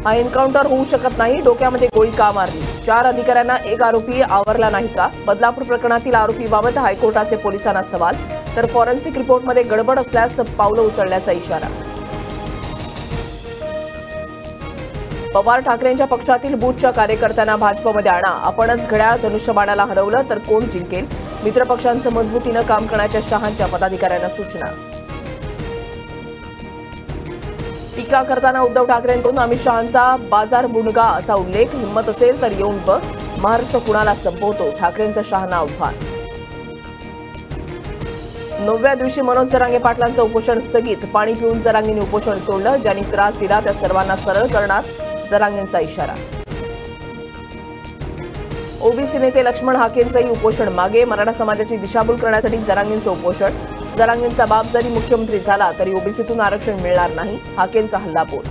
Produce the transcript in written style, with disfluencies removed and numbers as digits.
हा एन्काउंटर होऊ शकत नाही, डोक्यामध्ये गोळी का मारली? 4 अधिकाऱ्यांना एक आरोपी आवरला नाही का? बदलापूर प्रकरणातील आरोपीबाबत हायकोर्टाचे पोलिसांना सवाल, तर फॉरेन्सिक रिपोर्टमध्ये गडबड असल्यास पावलं उचलण्याचा इशारा. पवार ठाकरेंच्या पक्षातील बूथच्या कार्यकर्त्यांना भाजपमध्ये आणा. आपणच घड्याळ धनुष्यबाणाला हरवलं तर कोण जिंकेल? मित्रपक्षांचं मजबूतीनं काम करण्याच्या शहांच्या पदाधिकाऱ्यांना सूचना. टीका करताना उद्धव ठाकरेंकडून अमित शहांचा बाजार मुंडगा असा उल्लेख. हिंमत असेल तर येऊन बघ, महाराष्ट्र कुणाला संपवतो, ठाकरेंचं शहांना आव्हान. 9व्या दिवशी मनोज जरांगे पाटलांचं उपोषण स्थगित. पाणी पिऊन जरांगेंनी उपोषण सोडलं. ज्यांनी त्रास दिला त्या सर्वांना सरळ करणार, जरांगेंचा इशारा. ओबीसी नेते लक्ष्मण हाकेंचंही उपोषण मागे. मराठा समाजाची दिशाभूल करण्यासाठी जरांगेंचं उपोषण. जरांगेंचा बाप जरी मुख्यमंत्री झाला तरी ओबीसीतून आरक्षण मिळणार नाही, हाकेंचा हल्लाबोल.